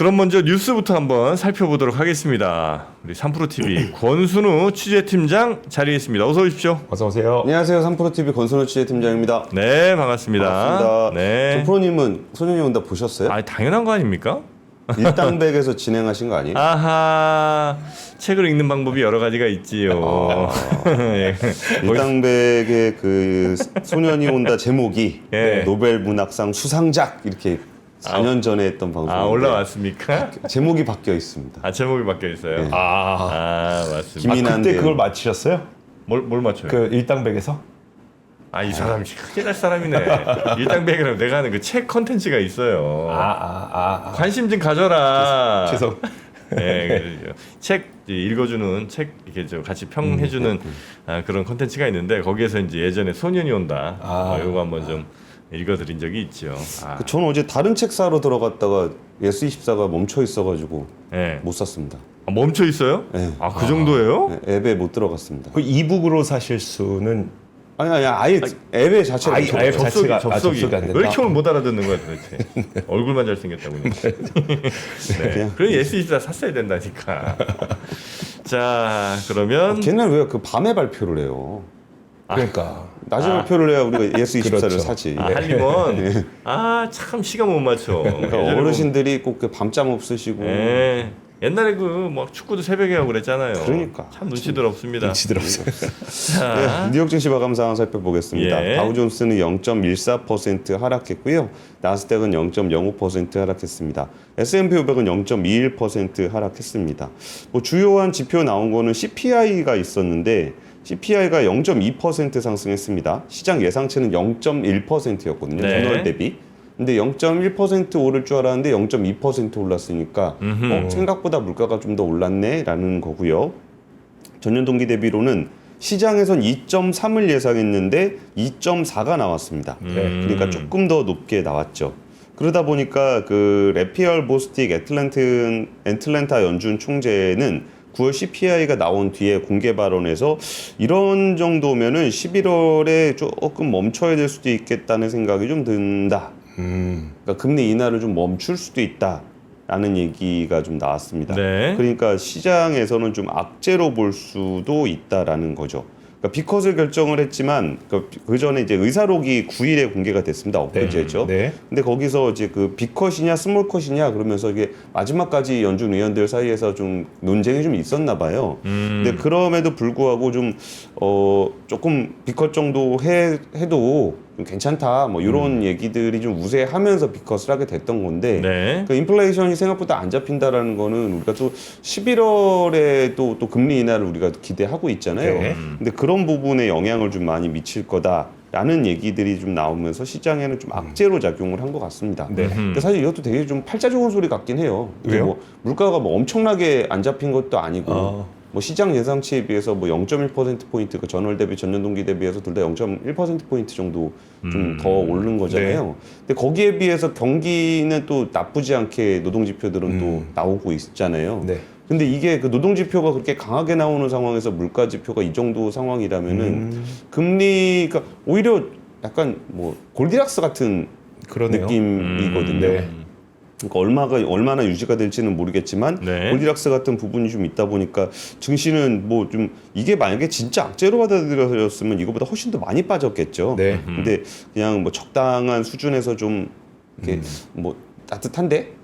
그럼 먼저 뉴스부터 한번 살펴보도록 하겠습니다. 우리 3프로TV 권순우 취재팀장 자리에 있습니다. 어서 오십시오. 어서 오세요. 안녕하세요. 3프로TV 권순우 취재팀장입니다. 네, 반갑습니다. 반갑습니다. 네. 조프로님은 소년이 온다 보셨어요? 아, 당연한 거 아닙니까? 일당백에서 진행하신 거 아니에요? 아하, 책을 읽는 방법이 여러 가지가 있지요. 예. 일당백의 그 소년이 온다 제목이 예. 노벨 문학상 수상작 이렇게 4년 전에 했던 방송인데 아, 올라왔습니까? 제목이 바뀌어 있습니다. 아, 제목이 바뀌어 있어요. 네. 아, 맞습니다. 김인환 그때 대우. 그걸 맞히셨어요? 뭘 맞춰요? 그 일당백에서? 아, 이 사람이 큰일 날 사람이네. 일당백이라고 내가 하는 그 책 컨텐츠가 있어요. 관심 좀 가져라. 죄송. 네, 책 읽어주는 책 이렇게 저 같이 평해주는 그런 컨텐츠가 있는데 거기에서 이제 예전에 소년이 온다. 이거 한번 좀 읽어드린 적이 있죠. 저는 어제 다른 책 사러 들어갔다가 예스24가 멈춰 있어가지고 네. 못 샀습니다. 아, 멈춰 있어요? 네. 아, 그 정도예요? 네, 앱에 못 들어갔습니다. 그 이북으로 사실 수는 아니 아예 앱에 자체가 아예 못 아예 들어갔어요. 자체가- 접속이 접속이 안 된다? 왜 이렇게 오늘 못 알아듣는 거야 도대체? 얼굴만 잘생겼다고. 네. 그래 예스24 샀어야 된다니까. 자, 그러면 걔는 왜 그 밤에 발표를 해요? 그러니까 낮에 발표를 해야 우리가 예스24를 그렇죠. 사지. 한림은 참 시간 못 맞춰. 그러니까 어르신들이 꼭 그 밤잠 없으시고 네. 옛날에 그 뭐 축구도 새벽에 하고 그랬잖아요. 그러니까. 참 눈치들 없습니다. 눈치들 없어요. 자, 네, 뉴욕 증시 마감 상황 살펴보겠습니다. 예. 다우존스는 0.14% 하락했고요. 나스닥은 0.05% 하락했습니다. S&P 500은 0.21% 하락했습니다. 뭐 주요한 지표 나온 거는 CPI가 있었는데 CPI가 0.2% 상승했습니다. 시장 예상치는 0.1%였거든요. 네. 전월 대비. 근데 0.1% 오를 줄 알았는데 0.2% 올랐으니까 생각보다 물가가 좀 더 올랐네라는 거고요. 전년 동기 대비로는 시장에선 2.3을 예상했는데 2.4가 나왔습니다. 그러니까 조금 더 높게 나왔죠. 그러다 보니까 그 레피얼 보스틱 애틀랜타 연준 총재는 9월 CPI가 나온 뒤에 공개 발언에서 이런 정도면은 11월에 조금 멈춰야 될 수도 있겠다는 생각이 좀 든다. 그러니까 금리 인하를 좀 멈출 수도 있다라는 얘기가 좀 나왔습니다. 네. 그러니까 시장에서는 좀 악재로 볼 수도 있다라는 거죠. 그러니까 비컷을 결정을 했지만 그 전에 이제 의사록이 9일에 공개가 됐습니다. 엊그제죠. 네. 근데 거기서 이제 그 빅컷이냐 스몰컷이냐 그러면서 이게 마지막까지 연준 의원들 사이에서 좀 논쟁이 좀 있었나 봐요. 근데 그럼에도 불구하고 좀 조금 빅컷 정도 해도 좀 괜찮다 뭐 이런 얘기들이 좀 우세하면서 빅컷을 하게 됐던 건데 네. 그 인플레이션이 생각보다 안 잡힌다라는 거는 우리가 또 11월에 또 금리 인하를 우리가 기대하고 있잖아요. 네. 근데 그런 부분에 영향을 좀 많이 미칠 거다라는 얘기들이 좀 나오면서 시장에는 좀 악재로 작용을 한 것 같습니다. 네. 근데 사실 이것도 되게 좀 팔자 좋은 소리 같긴 해요. 왜요? 뭐 물가가 뭐 엄청나게 안 잡힌 것도 아니고 뭐 시장 예상치에 비해서 뭐 0.1%포인트 그 전월 대비 전년 동기 대비해서 둘 다 0.1%포인트 정도 좀 더 오른 거잖아요. 근데 거기에 비해서 경기는 또 나쁘지 않게 노동 지표들은 또 나오고 있잖아요. 네. 근데 이게 그 노동 지표가 그렇게 강하게 나오는 상황에서 물가 지표가 이 정도 상황이라면은 금리가 오히려 약간 뭐 골디락스 같은 그러네요. 느낌이거든요. 네. 그러니까 얼마나 유지가 될지는 모르겠지만 네. 골디락스 같은 부분이 좀 있다 보니까 증시는 뭐 좀 이게 만약에 진짜 악재로 받아들여졌으면 이거보다 훨씬 더 많이 빠졌겠죠. 네. 근데 그냥 뭐 적당한 수준에서 좀 이렇게 뭐 따뜻한데?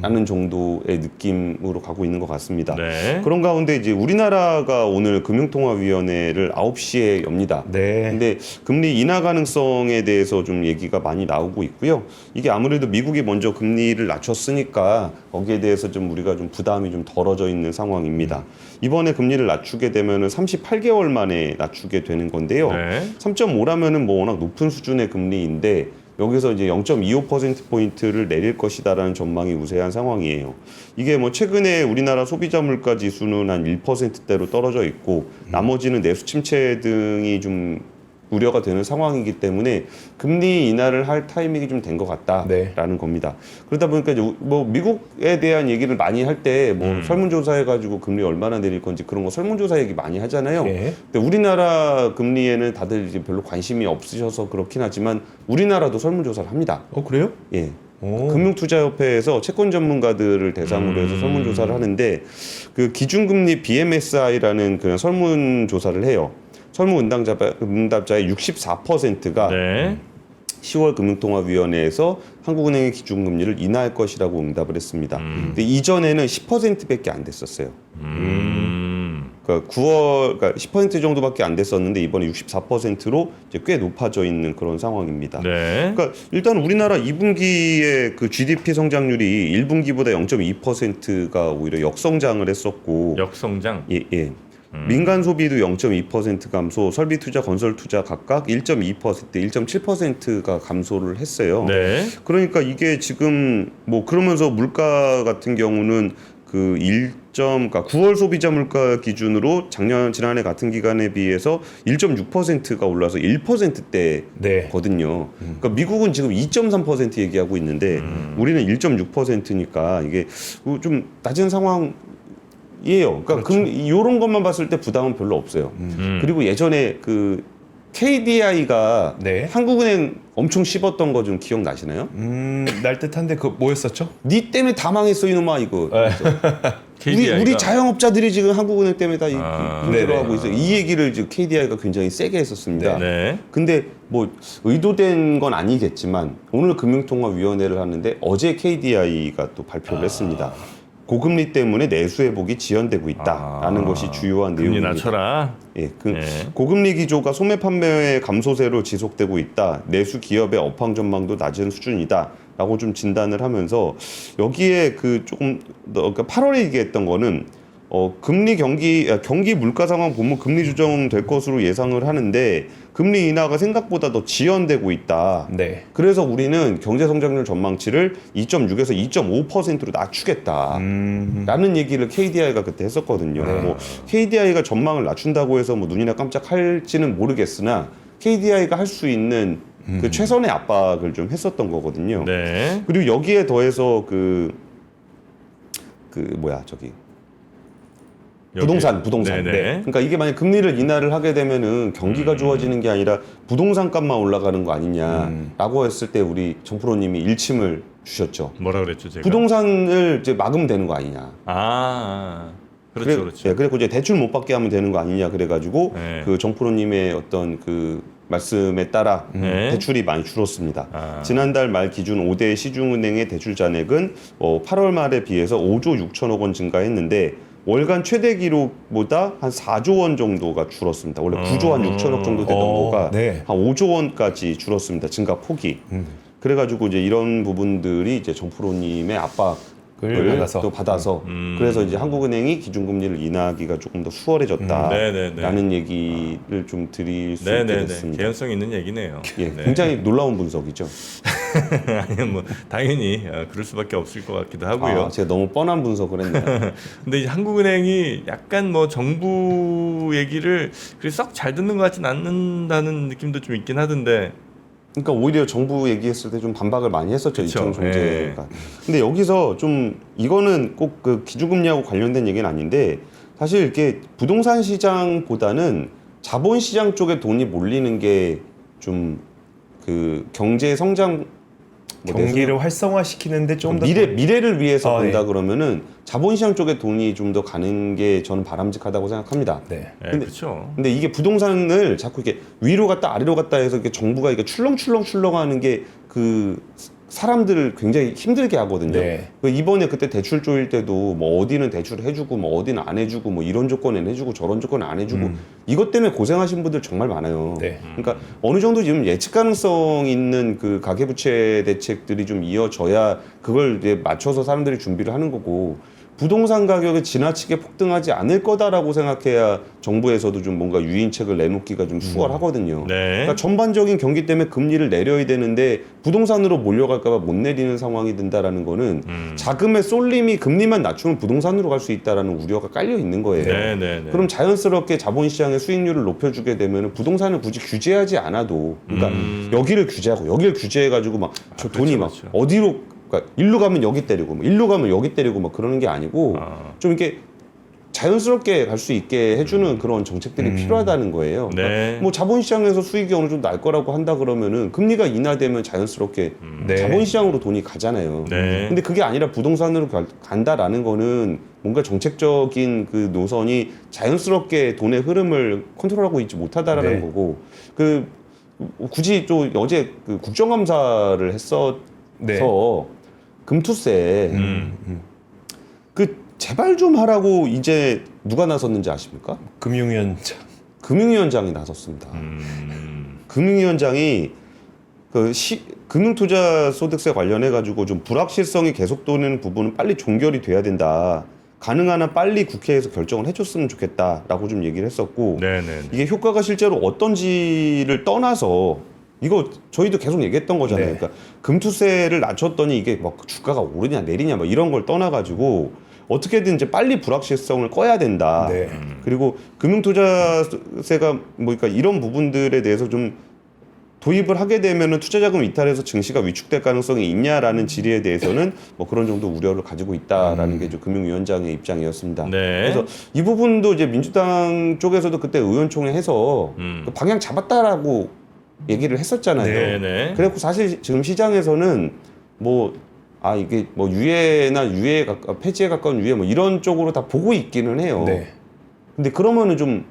라는 정도의 느낌으로 가고 있는 것 같습니다. 네. 그런 가운데 이제 우리나라가 오늘 금융통화위원회를 9시에 엽니다. 네. 근데 금리 인하 가능성에 대해서 좀 얘기가 많이 나오고 있고요. 이게 아무래도 미국이 먼저 금리를 낮췄으니까 거기에 대해서 좀 우리가 좀 부담이 좀 덜어져 있는 상황입니다. 이번에 금리를 낮추게 되면은 38개월 만에 낮추게 되는 건데요. 네. 3.5라면은 뭐 워낙 높은 수준의 금리인데 여기서 이제 0.25%포인트를 내릴 것이다라는 전망이 우세한 상황이에요. 이게 뭐 최근에 우리나라 소비자 물가 지수는 한 1%대로 떨어져 있고 나머지는 내수 침체 등이 좀 우려가 되는 상황이기 때문에 금리 인하를 할 타이밍이 좀 된 것 같다라는 네. 겁니다. 그러다 보니까 이제 뭐 미국에 대한 얘기를 많이 할 때 뭐 설문조사해가지고 금리 얼마나 내릴 건지 그런 거 설문조사 얘기 많이 하잖아요. 네. 근데 우리나라 금리에는 다들 이제 별로 관심이 없으셔서 그렇긴 하지만 우리나라도 설문조사를 합니다. 그래요? 예. 금융투자협회에서 채권 전문가들을 대상으로 해서 설문조사를 하는데 그 기준금리 BMSI라는 그런 설문조사를 해요. 설문 응답자의 64%가 네. 10월 금융통화위원회에서 한국은행의 기준금리를 인하할 것이라고 응답을 했습니다. 근데 이전에는 10%밖에 안 됐었어요. 그러니까 9월, 그러니까 10% 정도밖에 안 됐었는데 이번에 64%로 이제 꽤 높아져 있는 그런 상황입니다. 네. 그러니까 일단 우리나라 2분기의 그 GDP 성장률이 1분기보다 0.2%가 오히려 역성장을 했었고, 역성장. 예. 민간 소비도 0.2% 감소, 설비 투자, 건설 투자 각각 1.2%, 1.7%가 감소를 했어요. 네. 그러니까 이게 지금 뭐 그러면서 물가 같은 경우는 그 그러니까 9월 소비자 물가 기준으로 지난해 같은 기간에 비해서 1.6%가 올라서 1%대거든요. 그러니까 미국은 지금 2.3% 얘기하고 있는데 우리는 1.6%니까 이게 좀 낮은 상황. 이에요. 그러니까 이런 것만 봤을 때 부담은 별로 없어요. 그리고 예전에 그 KDI가 네. 한국은행 엄청 씹었던 거 좀 기억나시나요? 날 듯한데 그 뭐였었죠? 니 때문에 다 망했어 이놈아 이거. KDI 가? 우리 자영업자들이 지금 한국은행 때문에 다 힘들어하고 네네. 있어요. 이 얘기를 지금 KDI가 굉장히 세게 했었습니다. 네. 근데 뭐 의도된 건 아니겠지만 오늘 금융통화위원회를 하는데 어제 KDI가 또 발표를 했습니다. 고금리 때문에 내수 회복이 지연되고 있다라는 것이 주요한 금리 내용입니다. 낮춰라. 예, 네. 고금리 기조가 소매 판매의 감소세로 지속되고 있다. 내수 기업의 업황 전망도 낮은 수준이다라고 좀 진단을 하면서 여기에 그 조금 그러니까 8월에 얘기했던 거는 경기 물가 상황 보면 금리 조정될 것으로 예상을 하는데 금리 인하가 생각보다 더 지연되고 있다. 네. 그래서 우리는 경제 성장률 전망치를 2.6에서 2.5%로 낮추겠다. 라는 얘기를 KDI가 그때 했었거든요. 뭐 KDI가 전망을 낮춘다고 해서 뭐 눈이나 깜짝할지는 모르겠으나 KDI가 할 수 있는 그 최선의 압박을 좀 했었던 거거든요. 네. 그리고 여기에 더해서 부동산. 네네. 네. 그러니까 이게 만약 금리를 인하를 하게 되면은 경기가 좋아지는 게 아니라 부동산 값만 올라가는 거 아니냐라고 했을 때 우리 정프로님이 일침을 주셨죠. 뭐라 그랬죠, 제가? 부동산을 이제 막으면 되는 거 아니냐. 그렇죠, 그렇죠. 예, 그래고 이제 대출 못 받게 하면 되는 거 아니냐 그래가지고 네. 그 정프로님의 어떤 그 말씀에 따라 네. 대출이 많이 줄었습니다. 지난달 말 기준 5대 시중은행의 대출 잔액은 8월 말에 비해서 5조 6천억 원 증가했는데 월간 최대 기록보다 한 4조 원 정도가 줄었습니다. 원래 9조 한 6천억 정도 되던 거가 네. 한 5조 원까지 줄었습니다. 증가 폭이. 그래가지고 이제 이런 부분들이 이제 정프로님의 압박을 또 받아서 그래서 이제 한국은행이 기준금리를 인하하기가 조금 더 수월해졌다라는 얘기를 좀 드릴 수 있게 됐습니다. 개연성 있는 얘기네요. 예, 네. 굉장히 놀라운 분석이죠. 아니 뭐 당연히 그럴 수밖에 없을 것 같기도 하고요. 제가 너무 뻔한 분석을 했네요. 근데 이제 한국은행이 약간 뭐 정부 얘기를 썩 잘 듣는 것 같진 않는다는 느낌도 좀 있긴 하던데. 그러니까 오히려 정부 얘기했을 때 좀 반박을 많이 했었죠. 그쵸. 이천 총재가. 근데 여기서 좀 이거는 꼭 그 기준금리하고 관련된 얘기는 아닌데 사실 이렇게 부동산 시장보다는 자본 시장 쪽에 돈이 몰리는 게 좀 그 경제 성장 경기를 활성화시키는데 좀 더 미래를 위해서 본다 예. 그러면은 자본시장 쪽에 돈이 좀 더 가는 게 저는 바람직하다고 생각합니다. 네. 그렇죠. 근데 이게 부동산을 자꾸 이렇게 위로 갔다 아래로 갔다 해서 이렇게 정부가 이렇게 출렁출렁하는 게 그 사람들을 굉장히 힘들게 하거든요. 네. 이번에 그때 대출 조일 때도 뭐 어디는 대출을 해주고 뭐 어디는 안 해주고 뭐 이런 조건은 해주고 저런 조건은 안 해주고 이것 때문에 고생하신 분들 정말 많아요. 네. 그러니까 어느 정도 지금 예측 가능성 있는 그 가계부채 대책들이 좀 이어져야 그걸 이제 맞춰서 사람들이 준비를 하는 거고 부동산 가격이 지나치게 폭등하지 않을 거다라고 생각해야 정부에서도 좀 뭔가 유인책을 내놓기가 좀 수월하거든요. 네. 그러니까 전반적인 경기 때문에 금리를 내려야 되는데 부동산으로 몰려갈까봐 못 내리는 상황이 된다라는 거는 자금의 쏠림이 금리만 낮추면 부동산으로 갈 수 있다라는 우려가 깔려 있는 거예요. 네. 그럼 자연스럽게 자본시장의 수익률을 높여주게 되면 부동산을 굳이 규제하지 않아도 그러니까 여기를 규제하고 여기를 규제해가지고 막 저 돈이 막 그렇죠. 어디로 그러니까 일로 가면 여기 때리고 뭐 일로 가면 여기 때리고 막 그러는 게 아니고 좀 이렇게 자연스럽게 갈 수 있게 해주는 그런 정책들이 필요하다는 거예요. 네. 그러니까 뭐 자본시장에서 수익이 어느 정도 날 거라고 한다 그러면은 금리가 인하되면 자연스럽게 네. 자본시장으로 돈이 가잖아요. 네. 근데 그게 아니라 부동산으로 간다라는 거는 뭔가 정책적인 그 노선이 자연스럽게 돈의 흐름을 컨트롤하고 있지 못하다라는 네. 거고 그 굳이 또 어제 그 국정감사를 했어서 네. 금투세 그 제발 좀 하라고 이제 누가 나섰는지 아십니까? 금융위원장. 금융위원장이 나섰습니다. 금융위원장이 금융투자소득세 관련해 가지고 좀 불확실성이 계속 도는 부분은 빨리 종결이 돼야 된다. 가능한 한 빨리 국회에서 결정을 해줬으면 좋겠다라고 좀 얘기를 했었고 네네. 이게 효과가 실제로 어떤지를 떠나서 이거 저희도 계속 얘기했던 거잖아요. 네. 그러니까 금투세를 낮췄더니 이게 막 주가가 오르냐 내리냐 막 이런 걸 떠나가지고 어떻게든 이제 빨리 불확실성을 꺼야 된다. 네. 그리고 금융투자세가 뭐 그러니까 이런 부분들에 대해서 좀 도입을 하게 되면은 투자자금 이탈해서 증시가 위축될 가능성이 있냐라는 질의에 대해서는 뭐 그런 정도 우려를 가지고 있다라는 게 이제 금융위원장의 입장이었습니다. 네. 그래서 이 부분도 이제 민주당 쪽에서도 그때 의원총회 해서 그 방향 잡았다라고 얘기를 했었잖아요. 네네. 그래서 사실 지금 시장에서는 뭐 이게 뭐 유예에 가까운 폐지에 가까운 유예 뭐 이런 쪽으로 다 보고 있기는 해요. 네. 근데 그러면은 좀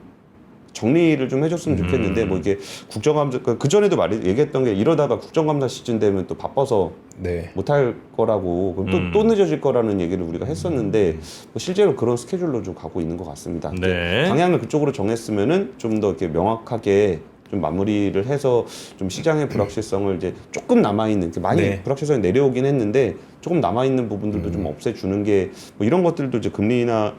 정리를 좀 해줬으면 좋겠는데 뭐 이게 국정감사 그 전에도 얘기했던 게 이러다가 국정감사 시즌 되면 또 바빠서 네. 못할 거라고 그럼 또 늦어질 거라는 얘기를 우리가 했었는데 뭐 실제로 그런 스케줄로 좀 가고 있는 것 같습니다. 네. 방향을 그쪽으로 정했으면은 좀 더 이렇게 명확하게 좀 마무리를 해서 좀 시장의 불확실성을 이제 조금 남아 있는 많이 네. 불확실성이 내려오긴 했는데 조금 남아 있는 부분들도 좀 없애주는 게 뭐 이런 것들도 이제 금리나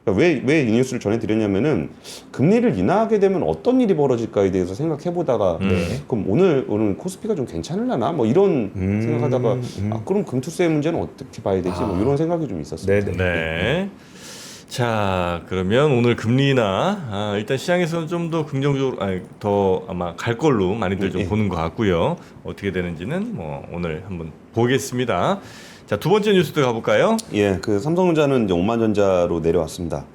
그러니까 왜 이 뉴스를 전해드렸냐면은 금리를 인하하게 되면 어떤 일이 벌어질까에 대해서 생각해보다가 그럼 오늘 코스피가 좀 괜찮을라나 뭐 이런 생각하다가 그럼 금투세 문제는 어떻게 봐야 되지 뭐 이런 생각이 좀 있었습니다. 네네. 네. 자, 그러면 오늘 금리 인하 일단 시장에서는 좀 더 긍정적으로 더 아마 갈 걸로 많이들 좀 보는 것 같고요. 어떻게 되는지는 뭐 오늘 한번 보겠습니다. 자, 두 번째 뉴스도 가볼까요? 예, 그 삼성전자는 이제 오만전자로 내려왔습니다.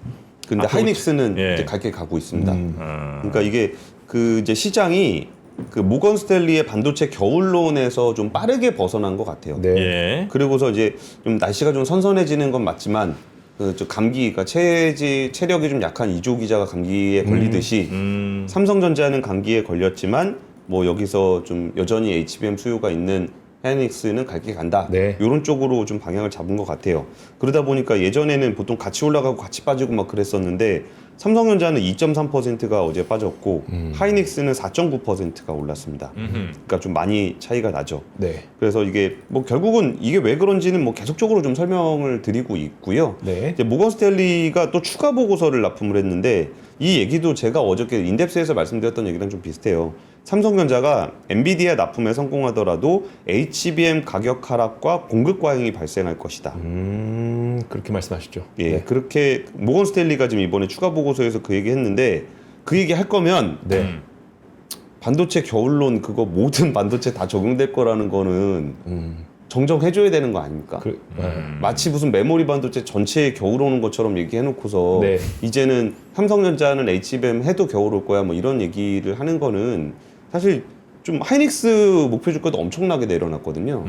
근데 하이닉스는 예. 이제 갈게 가고 있습니다. 아, 그러니까 이게 그 이제 시장이 그 모건 스탠리의 반도체 겨울론에서 좀 빠르게 벗어난 것 같아요. 네. 예. 그리고서 이제 좀 날씨가 좀 선선해지는 건 맞지만 그 감기, 그러니까 체력이 좀 약한 이조 기자가 감기에 걸리듯이 삼성전자는 감기에 걸렸지만 뭐 여기서 좀 여전히 HBM 수요가 있는 하이닉스는 갈 길 간다. 네. 이런 쪽으로 좀 방향을 잡은 것 같아요. 그러다 보니까 예전에는 보통 같이 올라가고 같이 빠지고 막 그랬었는데 삼성전자는 2.3%가 어제 빠졌고 하이닉스는 4.9%가 올랐습니다. 그러니까 좀 많이 차이가 나죠. 네. 그래서 이게 뭐 결국은 이게 왜 그런지는 뭐 계속적으로 좀 설명을 드리고 있고요. 네. 이제 모건 스탠리가 또 추가 보고서를 납품을 했는데 이 얘기도 제가 어저께 인덱스에서 말씀드렸던 얘기랑 좀 비슷해요. 삼성전자가 엔비디아 납품에 성공하더라도 HBM 가격 하락과 공급 과잉이 발생할 것이다. 그렇게 말씀하시죠. 예, 네. 그렇게 모건 스탠리가 지금 이번에 추가 보고서에서 그 얘기 했는데 그 얘기 할 거면 네. 반도체 겨울론 그거 모든 반도체 다 적용될 거라는 거는 정정해줘야 되는 거 아닙니까? 마치 무슨 메모리 반도체 전체에 겨울 오는 것처럼 얘기해놓고서 네. 이제는 삼성전자는 HBM 해도 겨울 올 거야 뭐 이런 얘기를 하는 거는 사실 좀 하이닉스 목표 주가도 엄청나게 내려놨거든요.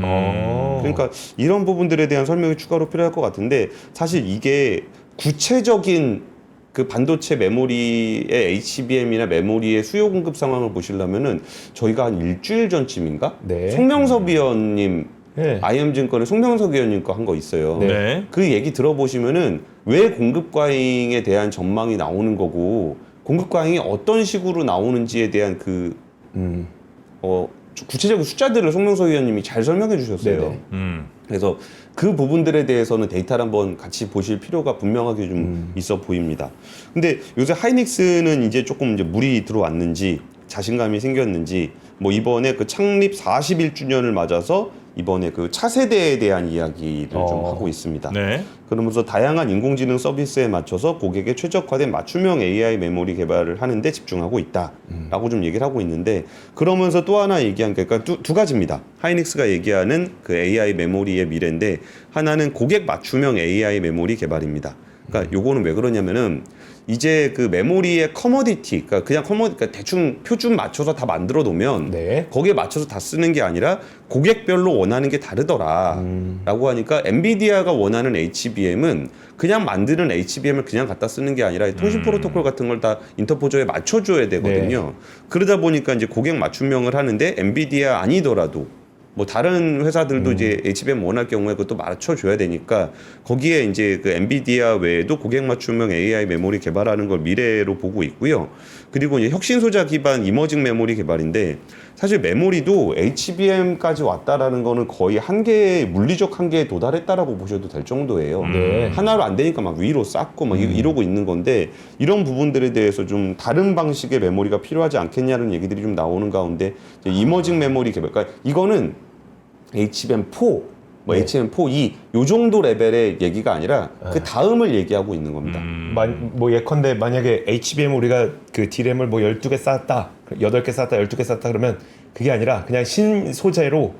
그러니까 이런 부분들에 대한 설명이 추가로 필요할 것 같은데 사실 이게 구체적인 그 반도체 메모리의 HBM이나 메모리의 수요 공급 상황을 보시려면은 저희가 한 일주일 전쯤인가? 네. 송명섭 위원님 네. IM증권의 송명석 위원님 거 한 거 있어요. 네. 그 얘기 들어보시면은 왜 공급 과잉에 대한 전망이 나오는 거고 공급 과잉이 어떤 식으로 나오는지에 대한 그 구체적인 숫자들을 송명석 위원님이 잘 설명해 주셨어요. 네네. 그래서 그 부분들에 대해서는 데이터를 한번 같이 보실 필요가 분명하게 좀 있어 보입니다. 근데 요새 하이닉스는 이제 조금 이제 물이 들어왔는지 자신감이 생겼는지 뭐 이번에 그 창립 41주년을 맞아서 이번에 그 차세대에 대한 이야기를 좀 하고 있습니다. 네. 그러면서 다양한 인공지능 서비스에 맞춰서 고객에 최적화된 맞춤형 AI 메모리 개발을 하는데 집중하고 있다라고 좀 얘기를 하고 있는데 그러면서 또 하나 얘기한 게 그러니까 두 가지입니다. 하이닉스가 얘기하는 그 AI 메모리의 미래인데 하나는 고객 맞춤형 AI 메모리 개발입니다. 그러니까 요거는 왜 그러냐면은 이제 그 메모리의 커머디티, 그러니까 대충 표준 맞춰서 다 만들어 놓으면 네. 거기에 맞춰서 다 쓰는 게 아니라 고객별로 원하는 게 다르더라라고 하니까 엔비디아가 원하는 HBM은 그냥 만드는 HBM을 그냥 갖다 쓰는 게 아니라 통신 프로토콜 같은 걸 다 인터포저에 맞춰줘야 되거든요. 그러다 보니까 이제 고객 맞춤형을 하는데 엔비디아 아니더라도 뭐 다른 회사들도 이제 HBM 원할 경우에 그것도 맞춰줘야 되니까 거기에 이제 그 엔비디아 외에도 고객 맞춤형 AI 메모리 개발하는 걸 미래로 보고 있고요. 그리고 이제 혁신 소자 기반 이머징 메모리 개발인데 사실 메모리도 HBM까지 왔다라는 거는 거의 물리적 한계에 도달했다라고 보셔도 될 정도예요. 네. 하나로 안 되니까 막 위로 쌓고 막 이러고 있는 건데 이런 부분들에 대해서 좀 다른 방식의 메모리가 필요하지 않겠냐는 얘기들이 좀 나오는 가운데 이제 이머징 메모리 개발, 그러니까 이거는 HBM4, HBM4E 요 정도 레벨의 얘기가 아니라 그 다음을 얘기하고 있는 겁니다. 뭐 예컨대 만약에 HBM 우리가 그 D램을 뭐 12개 쌓았다, 8개 쌓았다, 12개 쌓았다 그러면 그게 아니라 그냥 신소재로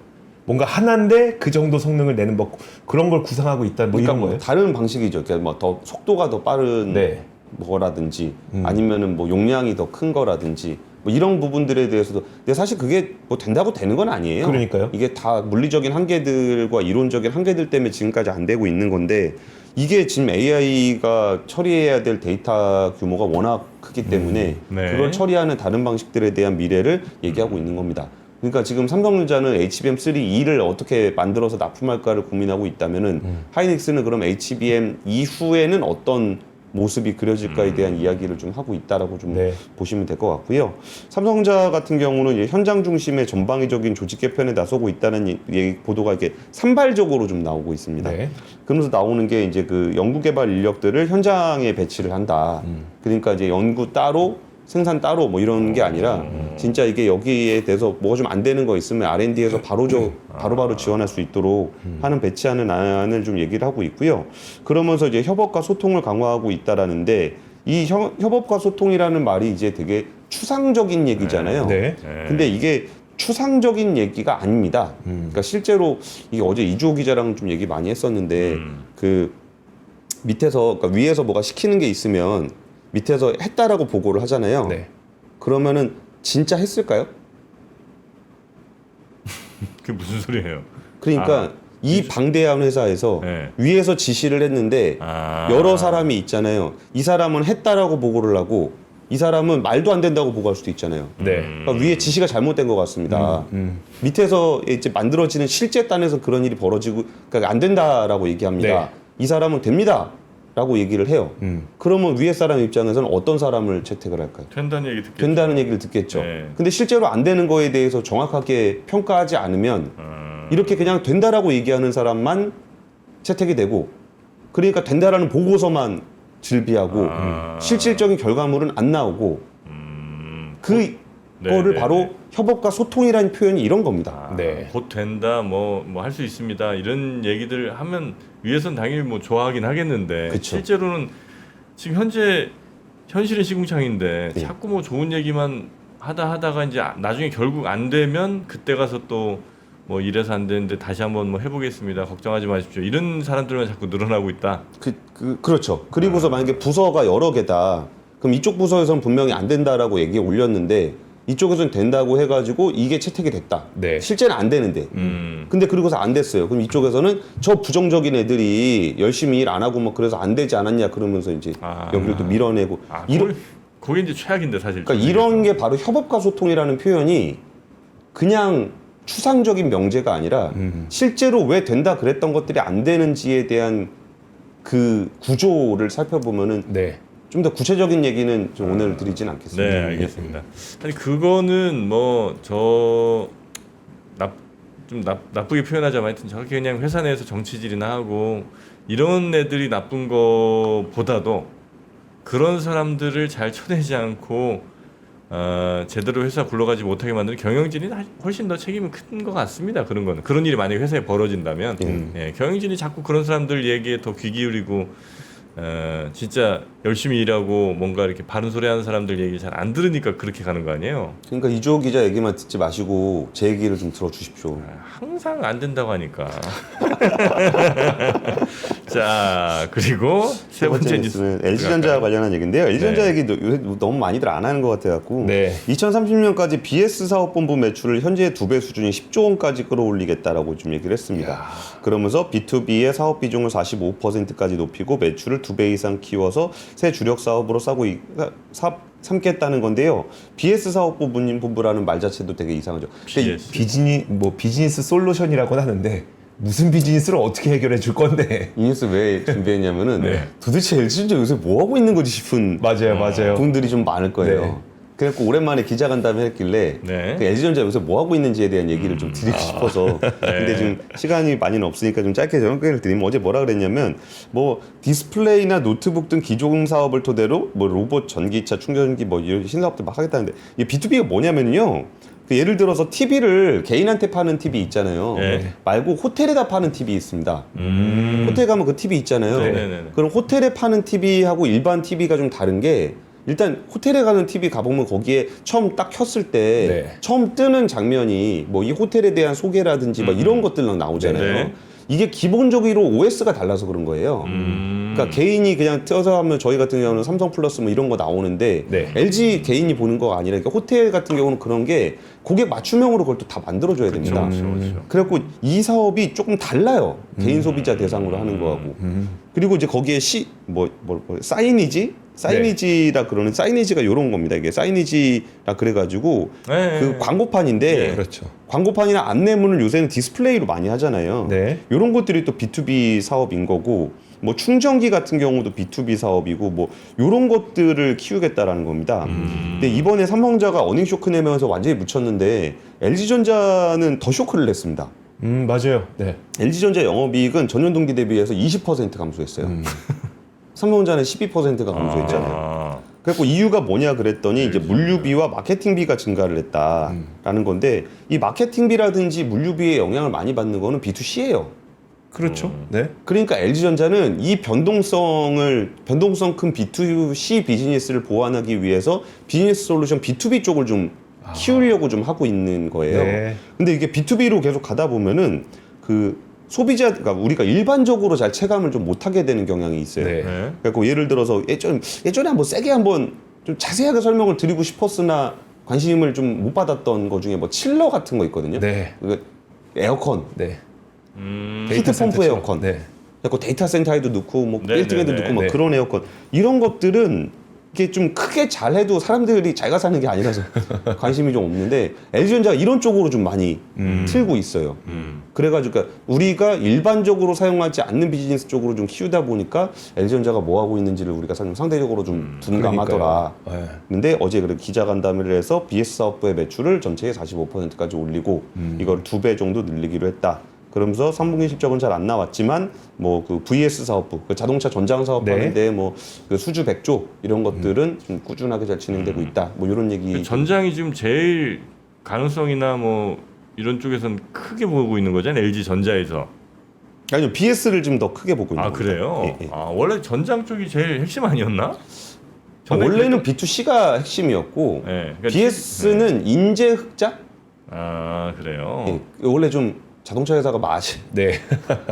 뭔가 하나인데 그 정도 성능을 내는 뭐 그런 걸 구상하고 있다 뭐 그러니까 이런 거예요? 다른 방식이죠. 그러니까 뭐 더 속도가 더 빠른 네. 거라든지 아니면은 뭐 용량이 더 큰 거라든지 뭐 이런 부분들에 대해서도 근데 사실 그게 뭐 된다고 되는 건 아니에요. 그러니까요. 이게 다 물리적인 한계들과 이론적인 한계들 때문에 지금까지 안 되고 있는 건데 이게 지금 AI가 처리해야 될 데이터 규모가 워낙 크기 때문에 네. 그걸 처리하는 다른 방식들에 대한 미래를 얘기하고 있는 겁니다. 그러니까 지금 삼성전자는 HBM3E를 어떻게 만들어서 납품할까를 고민하고 있다면은 하이닉스는 그럼 HBM 이후에는 어떤 모습이 그려질까에 대한 이야기를 좀 하고 있다라고 좀 네. 보시면 될 것 같고요. 삼성전자 같은 경우는 이제 현장 중심의 전방위적인 조직 개편에 나서고 있다는 보도가 이렇게 산발적으로 좀 나오고 있습니다. 네. 그러면서 나오는 게 이제 그 연구개발 인력들을 현장에 배치를 한다. 그러니까 이제 연구 따로 생산 따로 뭐 이런 게 아니라 진짜 이게 여기에 대해서 뭐가 좀 안 되는 거 있으면 R&D에서 바로바로 지원할 수 있도록 하는 배치하는 안을 좀 얘기를 하고 있고요. 그러면서 이제 협업과 소통을 강화하고 있다라는데 이 협업과 소통이라는 말이 이제 되게 추상적인 얘기잖아요. 네. 근데 이게 추상적인 얘기가 아닙니다. 그러니까 실제로 이게 어제 이주호 기자랑 좀 얘기 많이 했었는데 그 밑에서 그러니까 위에서 뭐가 시키는 게 있으면 밑에서 했다라고 보고를 하잖아요. 네. 그러면은 진짜 했을까요? 그게 무슨 소리예요? 그러니까 이 방대한 회사에서 네. 위에서 지시를 했는데 여러 사람이 있잖아요. 이 사람은 했다라고 보고를 하고 이 사람은 말도 안 된다고 보고할 수도 있잖아요. 네. 그러니까 위에 지시가 잘못된 것 같습니다. 밑에서 이제 만들어지는 실제 단에서 그런 일이 벌어지고 그러니까 안 된다라고 얘기합니다. 네. 이 사람은 됩니다. 라고 얘기를 해요. 그러면 위에 사람 입장에서는 어떤 사람을 채택을 할까요? 된다는 얘기 듣겠죠. 된다는 얘기를 듣겠죠. 네. 근데 실제로 안 되는 거에 대해서 정확하게 평가하지 않으면 이렇게 그냥 된다라고 얘기하는 사람만 채택이 되고 그러니까 된다라는 보고서만 질비하고 실질적인 결과물은 안 나오고 그거를 네, 바로 네. 협업과 소통이라는 표현이 이런 겁니다. 네. 곧 된다, 뭐 할 수 있습니다. 이런 얘기들 하면 위에서는 당연히 뭐 좋아하긴 하겠는데 그쵸. 실제로는 지금 현실은 시궁창인데 네. 자꾸 뭐 좋은 얘기만 하다가 이제 나중에 결국 안 되면 그때 가서 또 뭐 이래서 안 되는데 다시 한번 뭐 해보겠습니다. 걱정하지 마십시오. 이런 사람들만 자꾸 늘어나고 있다. 그렇죠. 그리고서 만약에 부서가 여러 개다. 그럼 이쪽 부서에서는 분명히 안 된다라고 얘기 올렸는데 이쪽에서는 된다고 해가지고 이게 채택이 됐다. 네. 실제는 안 되는데. 근데 그리고서 안 됐어요. 그럼 이쪽에서는 저 부정적인 애들이 열심히 일 안 하고 뭐 그래서 안 되지 않았냐 그러면서 이제 여기를 또 밀어내고. 그게 이제 최악인데 사실. 그러니까 이런 게 바로 협업과 소통이라는 표현이 그냥 추상적인 명제가 아니라 실제로 왜 된다 그랬던 것들이 안 되는지에 대한 그 구조를 살펴보면은 네. 좀 더 구체적인 얘기는 좀 오늘 드리진 않겠습니다. 네, 알겠습니다. 아니 그거는 뭐 좀 나쁘게 표현하자면 하여튼 저렇게 그냥 회사 내에서 정치질이나 하고 이런 애들이 나쁜 거보다도 그런 사람들을 잘 쳐내지 않고 제대로 회사 굴러가지 못하게 만드는 경영진이 훨씬 더 책임이 큰 것 같습니다. 그런 일이 만약에 회사에 벌어진다면 경영진이 자꾸 그런 사람들 얘기에 더 귀 기울이고 진짜 열심히 일하고 뭔가 이렇게 바른 소리 하는 사람들 얘기 잘 안 들으니까 그렇게 가는 거 아니에요? 그러니까 이주호 기자 얘기만 듣지 마시고 제 얘기를 좀 들어주십시오. 항상 안 된다고 하니까. 자, 그리고 세 번째 뉴스. LG전자 관련한 얘기인데요. LG전자 네. 얘기 요새 너무 많이들 안 하는 것 같아갖고 네. 2030년까지 BS 사업본부 매출을 현재의 2배 수준인 10조 원까지 끌어올리겠다라고 좀 얘기를 했습니다. 그러면서 B2B의 사업 비중을 45%까지 높이고 매출을 2배 이상 키워서 새 주력 사업으로 삼겠다는 건데요. BS 사업본부라는 말 자체도 되게 이상하죠. 근데 BS. 비즈니스 솔루션이라고는 하는데 무슨 비즈니스를 어떻게 해결해 줄 건데? 이 뉴스 왜 준비했냐면은 네. 도대체 LG전자 요새 뭐 하고 있는 거지 싶은 맞아요. 분들이 좀 많을 거예요. 네. 그래갖고 오랜만에 기자간담회 했길래 네. 그 LG전자 요새 뭐 하고 있는지에 대한 얘기를 좀 드리고 싶어서 근데 지금 시간이 많이는 없으니까 좀 짧게 정리를 드리면 어제 뭐라 그랬냐면 뭐 디스플레이나 노트북 등 기존 사업을 토대로 뭐 로봇, 전기차, 충전기 뭐 이런 신사업들 막 하겠다는데 이 B2B가 뭐냐면요. 그 예를 들어서 TV를 개인한테 파는 TV 있잖아요. 네. 말고 호텔에다 파는 TV 있습니다. 호텔 가면 그 TV 있잖아요. 네네네. 그럼 호텔에 파는 TV하고 일반 TV가 좀 다른 게 일단 호텔에 가는 TV 가보면 거기에 처음 딱 켰을 때 네. 처음 뜨는 장면이 뭐 이 호텔에 대한 소개라든지 막 이런 것들랑 나오잖아요. 네. 이게 기본적으로 OS가 달라서 그런 거예요. 그러니까 개인이 그냥 띄어서 하면 저희 같은 경우는 삼성 플러스 뭐 이런 거 나오는데 네. LG 개인이 보는 거가 아니라 그러니까 호텔 같은 경우는 그런 게 고객 맞춤형으로 그걸 또 다 만들어줘야 됩니다. 그렇죠. 그래갖고 이 사업이 조금 달라요. 개인 소비자 대상으로 하는 거하고. 그리고 이제 거기에 사이니지라 그러는 사이니지가 이런 겁니다. 이게 사이니지라 그래가지고 네. 그 광고판인데 그렇죠. 광고판이나 안내문을 요새는 디스플레이로 많이 하잖아요. 네. 이런 것들이 또 B2B 사업인 거고 뭐 충전기 같은 경우도 B2B 사업이고 뭐 이런 것들을 키우겠다라는 겁니다. 근데 이번에 삼성전자가 어닝 쇼크 내면서 완전히 묻혔는데 LG전자는 더 쇼크를 냈습니다. 맞아요. 네. LG전자 영업이익은 전년 동기 대비해서 20% 감소했어요. 삼성전자는 12%가 감소했잖아요. 아, 그래서 이유가 뭐냐 그랬더니 이제 물류비와 마케팅비가 증가를 했다라는 건데 이 마케팅비라든지 물류비에 영향을 많이 받는 거는 B2C예요. 그렇죠. 네. 그러니까 LG전자는 이 변동성 큰 B2C 비즈니스를 보완하기 위해서 비즈니스 솔루션 B2B 쪽을 좀 키우려고 좀 하고 있는 거예요. 네. 근데 이게 B2B로 계속 가다 보면은 그 소비자가 우리가 일반적으로 잘 체감을 좀 못하게 되는 경향이 있어요. 네. 네. 그래서 예를 들어서 예전에 한번 세게 한번 좀 자세하게 설명을 드리고 싶었으나 관심을 좀 못 받았던 거 중에 뭐 칠러 같은 거 있거든요. 네. 그 에어컨, 네. 히트 펌프 에어컨. 네. 그리고 데이터 센터에도 넣고 뭐 네, 빌딩에도 네, 넣고 막 네. 그런 에어컨 이런 것들은 이게 좀 크게 잘해도 사람들이 잘 가 사는 게 아니라서 관심이 좀 없는데 LG전자가 이런 쪽으로 좀 많이 틀고 있어요. 그래가지고 그러니까 우리가 일반적으로 사용하지 않는 비즈니스 쪽으로 좀 키우다 보니까 LG전자가 뭐 하고 있는지를 우리가 상대적으로 좀 둔감하더라. 그러니까요. 네. 근데 어제 그렇게 기자간담회를 해서 BS 사업부의 매출을 전체의 45%까지 올리고 이걸 2배 정도 늘리기로 했다. 그러면서 3분기 실적은 잘 안 나왔지만 뭐 그 VS 사업부, 그 자동차 전장 사업 네. 하는데 뭐 그 수주 100조 이런 것들은 좀 꾸준하게 잘 진행되고 있다. 뭐 이런 얘기. 그 전장이 지금 제일 가능성이나 뭐 이런 쪽에서는 크게 보고 있는 거잖아요. LG 전자에서. 아니요, BS를 좀 더 크게 보고 있는 아 겁니다. 그래요? 예, 예. 아 원래 전장 쪽이 제일 핵심 아니었나? 원래는 B2C가 핵심이었고 네, 그러니까 BS는 인재 흑자? 아 그래요. 예, 원래 좀 자동차 회사가 네.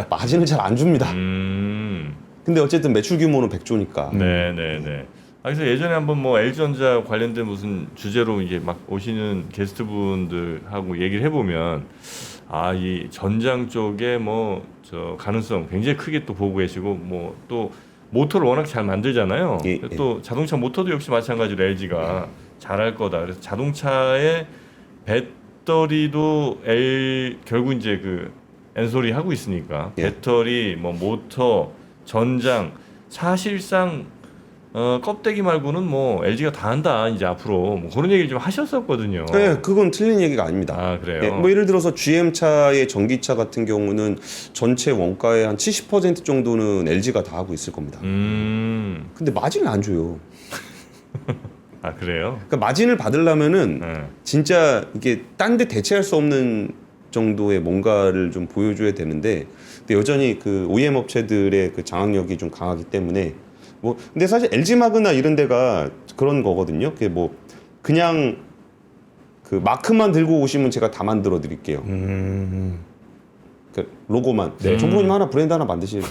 마진을 잘 안 줍니다. 근데 어쨌든 매출 규모는 100조니까. 네네네. 아, 그래서 예전에 한번 뭐 LG전자 관련된 무슨 주제로 이제 막 오시는 게스트분들하고 얘기를 해보면 아 이 전장 쪽에 뭐 저 가능성 굉장히 크게 또 보고 계시고 뭐 또 모터를 워낙 잘 만들잖아요. 예, 또 자동차 모터도 역시 마찬가지로 LG가 잘할 거다. 그래서 자동차의 배터리도 결국 이제 그 엔솔이 하고 있으니까 예. 배터리 뭐 모터 전장 사실상 껍데기 말고는 뭐 LG가 다 한다 이제 앞으로 뭐 그런 얘기를 좀 하셨었거든요. 네, 그건 틀린 얘기가 아닙니다. 아 그래요. 예, 뭐 예를 들어서 GM차의 전기차 같은 경우는 전체 원가의 한 70% 정도는 LG가 다 하고 있을 겁니다. 근데 마진을 안 줘요. 아 그래요. 그러니까 마진을 받으려면은 네. 진짜 이게 딴 데 대체할 수 없는 정도의 뭔가를 좀 보여줘야 되는데 근데 여전히 그 OEM 업체들의 그 장악력이 좀 강하기 때문에 뭐 근데 사실 LG 마그나 이런 데가 그런 거거든요. 그게 뭐 그냥 그 마크만 들고 오시면 제가 다 만들어 드릴게요. 그 로고만. 정프로님 하나 브랜드 하나 만드실.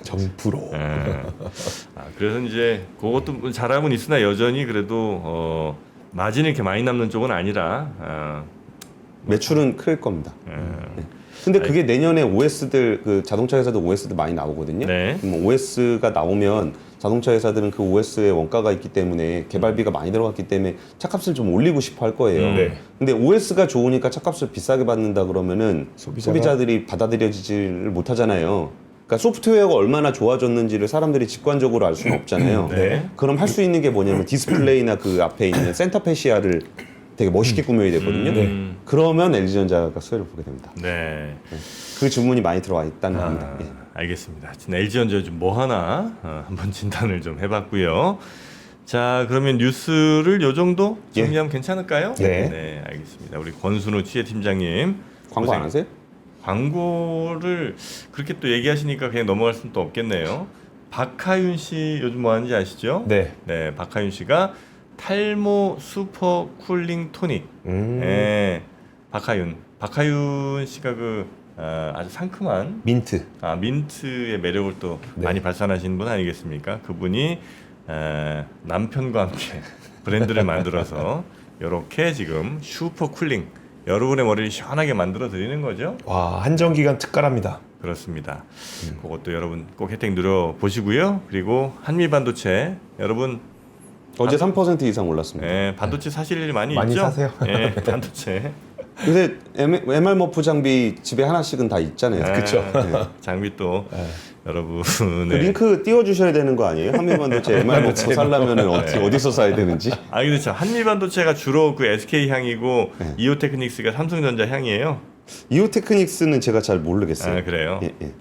정프로. 그래서 이제 그것도 잘하고는 있으나 여전히 그래도 마진이 이렇게 많이 남는 쪽은 아니라 매출은 클 겁니다. 네. 근데 그게 내년에 OS들 그 자동차 회사들 OS들 많이 나오거든요. 네. 그럼 OS가 나오면 자동차 회사들은 그 OS에 원가가 있기 때문에 개발비가 많이 들어갔기 때문에 차값을 좀 올리고 싶어 할 거예요. 네. 근데 OS가 좋으니까 차값을 비싸게 받는다 그러면은 소비자가- 소비자들이 받아들여지지를 못하잖아요. 그러니까 소프트웨어가 얼마나 좋아졌는지를 사람들이 직관적으로 알 수는 없잖아요. 네. 그럼 할 수 있는 게 뭐냐면 디스플레이나 그 앞에 있는 센터페시아를 되게 멋있게 꾸며야 되거든요. 그러면 LG전자가 수혜를 보게 됩니다. 네. 그 주문이 많이 들어와 있다는 겁니다. 예. 알겠습니다. LG전자 좀 뭐 하나 한번 진단을 좀 해봤고요. 자, 그러면 뉴스를 요 정도 정리하면 괜찮을까요? 네. 알겠습니다. 우리 권순우 취재팀장님 광고 안 하세요? 광고를 그렇게 또 얘기하시니까 그냥 넘어갈 수는 또 없겠네요. 박하윤 씨 요즘 뭐 하는지 아시죠? 네. 네, 박하윤 씨가 탈모 슈퍼 쿨링 토닉. 네, 박하윤 씨가 아주 상큼한 민트. 민트의 매력을 또 네. 많이 발산하시는 분 아니겠습니까? 그분이 남편과 함께 브랜드를 만들어서 이렇게 지금 슈퍼 쿨링 여러분의 머리를 시원하게 만들어 드리는 거죠. 와, 한정 기간 특가랍니다. 그렇습니다. 그것도 여러분 꼭 혜택 누려 보시고요. 그리고 한미반도체 여러분 어제 3% 이상 올랐습니다. 반도체 사실 일이 많이 많이 있죠. 사세요. 반도체 요새 MR 머프 장비 집에 하나씩은 다 있잖아요. 그쵸. 장비 또 네. 그 여러분의 링크 띄워주셔야 되는 거 아니에요? 한미반도체 MR 머프 살려면 어디서 사야 되는지? 그렇죠. 한미반도체가 주로 그 SK 향이고 이오테크닉스가 삼성전자 향이에요. 이오테크닉스는 제가 잘 모르겠어요. 그래요. 예, 예.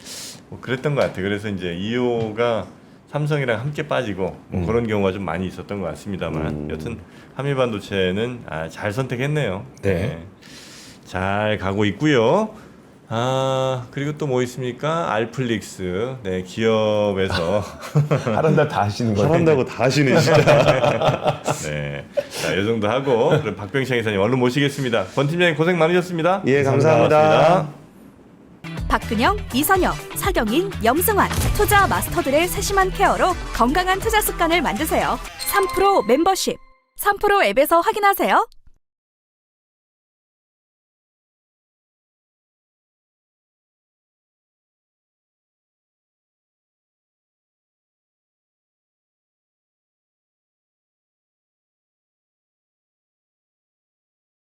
뭐 그랬던 것 같아요. 그래서 이제 이오가 삼성이랑 함께 빠지고 뭐 그런 경우가 좀 많이 있었던 것 같습니다만 여튼 한미반도체는 잘 선택했네요. 네. 잘 가고 있고요. 그리고 또 뭐 있습니까? 알플릭스. 네, 기업에서 하란다 다 하시는 거예요. 잘한다고 다 하시네 진짜. 네. 자, 이 정도 하고 그럼 박병창 이사님 얼른 모시겠습니다. 권 팀장님 고생 많으셨습니다. 예, 감사합니다. 박근영, 이선영, 사경인, 염승환 투자 마스터들의 세심한 케어로 건강한 투자 습관을 만드세요. 3프로 멤버십 3프로 앱에서 확인하세요.